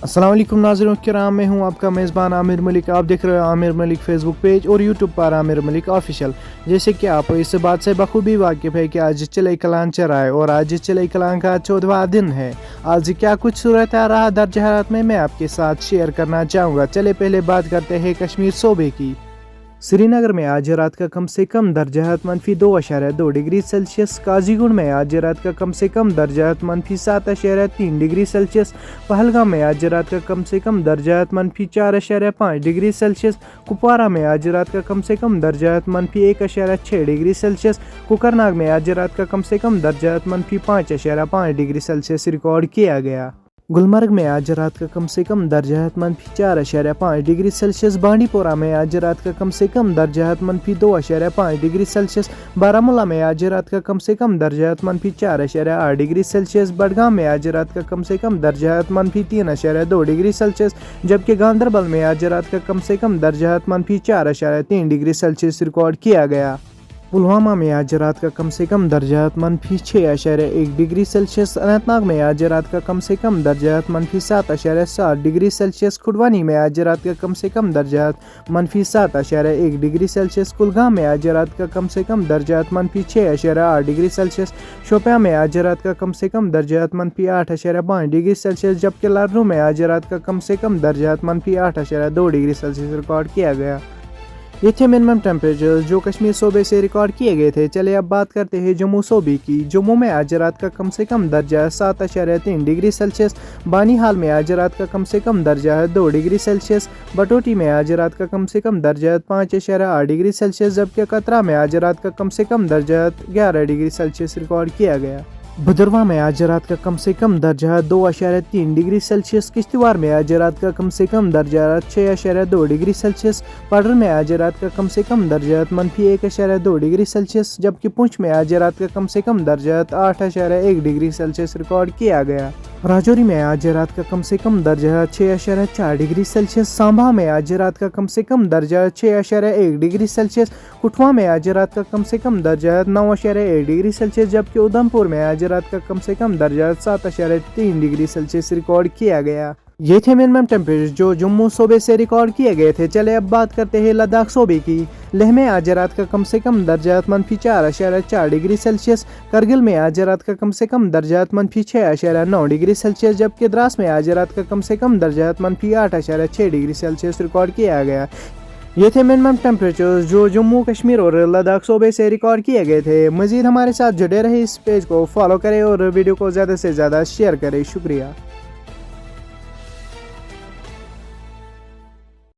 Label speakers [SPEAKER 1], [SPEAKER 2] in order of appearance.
[SPEAKER 1] अस्सलाम वालेकुम नाज़रीन किराम, मैं हूं आपका मेज़बान आमिर मलिक। आप देख रहे हो आमिर मलिक फेसबुक पेज और यूट्यूब पर आमिर मलिक ऑफिशियल। जैसे कि आप इस बात से बखूबी वाकिफ़ है कि आज चिलई कलान चढ़ा है और आज चिलई कलान का 14वां दिन है। आज क्या कुछ सूरत रहा दर्ज हरारत में मैं आपके साथ शेयर करना चाहूँगा। चले पहले बात करते हैं कश्मीर सूबे की। श्रीनगर में आज रात का कम से कम दर्जा हरारत -2.2 डिग्री सेल्सियस। काजीगुंड में आज रात का कम से कम दर्जा हरारत -7.3 डिग्री सेल्सियस। पहलगाम में आज रात का कम से कम दर्जा हरारत -4.5 डिग्री सेल्सियस। कुपवारा में आज रात का कम से कम दर्जा हरारत -1.6 डिग्री सेल्सियस। कुकरनाग में आज रात का कम से कम दर्जा हरारत -5.5 डिग्री सेल्सियस रिकॉर्ड किया गया। गुलमर्ग में आज रात का कम से कम दर्जा हरारत -4.5 डिग्री सेल्सियस। बांडीपोरा में आज रात का कम से कम दर्जा हरारत -2.5 डिग्री सेल्सियस। बारामूला में आज रात का कम से कम दर्जा हरारत -4.8 डिग्री सेल्सियस। बडगाम में आज रात का कम से कम दर्जा हरारत -3.2 डिग्री सेल्सियस, जबकि गांदरबल में आज रात का कम से कम दर्जा हरारत 4.3 डिग्री सेल्सियस रिकॉर्ड किया गया। पुलवामा में आज रात का कम से कम दर्जा हरारत -6.1 डिग्री सेल्सियस। अनंतनाग में आज रात का कम से कम दर्जा हरारत -7.7 डिग्री सेल्सियस। खुडवानी में आज रात का कम से कम दर्जा हरारत -7.1 डिग्री सेल्सियस। कुलगाम में आज रात का कम से कम दर्जा हरारत 6.8 डिग्री सेल्सियस। शोपियां में आज रात का कम से कम दर्जा हरारत 8.5 डिग्री सेल्सियस, जबकि लाडरू में आज रात का कम से कम दर्जा हरारत 8.2 डिग्री सेल्सियस रिकॉर्ड किया गया। ये थे मिनिमम टेम्परेचर जो कश्मीर सूबे से रिकॉर्ड किए गए थे। चलिए अब बात करते हैं जम्मू सूबे की। जम्मू में आज रात का कम से कम दर्जा 7.3 डिग्री सेल्सियस। बानीहाल में आज रात का कम से कम दर्जा 2 डिग्री सेल्सियस। बटोटी में आज रात का कम से कम दर्जा 5.8 डिग्री सेल्सियस, जबकि कतरा में आज रात का कम से कम दर्जा 11 डिग्री सेल्सियस रिकॉर्ड किया गया। भदरवा में आज रात का कम से कम दर्जा 2.3 डिग्री सेल्सियस। किश्तवाड़ में आज रात का कम से कम दर्जा 6.2 डिग्री सेल्सियस। पडर में आज रात का कम से कम दर्जा -1.2 डिग्री सेल्सियस, जबकि पुंछ में आज रात का कम से कम दर्जा 8.1 डिग्री सेल्सियस रिकॉर्ड किया गया। राजौरी में आज रात का कम से कम दर्जा 6.4 डिग्री सेल्सियस। सांबा में आज रात का कम से कम दर्जा 6.1 डिग्री सेल्सियस। कुठवा में आज रात का कम से कम दर्जा 9.1 डिग्री सेल्सियस, जबकि उधमपुर में आज रात का कम से कम दर्जा 7.3 डिग्री सेल्सियस रिकॉर्ड किया गया। ये थे मिनिमम टेम्परेचर जो जम्मू सूबे से रिकॉर्ड किए गए थे। चले अब बात करते हैं लद्दाख सूबे की। लेह में आज रात का कम से कम दर्जा हरारत 4.4 डिग्री सेल्सियस। करगिल में आज रात का कम से कम दर्जा हरारत 6.9 डिग्री सेल्सियस, जबकि द्रास में आज रात का कम से कम दर्जा हरारत 8.6 डिग्री सेल्सियस रिकॉर्ड किया गया। ये थे मिनिमम टेम्परेचर जो जम्मू कश्मीर और लद्दाख सूबे से रिकॉर्ड किए गए थे। मजीद हमारे साथ जुड़े रहे, इस पेज को फॉलो करें और वीडियो को ज़्यादा से ज़्यादा शेयर करें। शुक्रिया।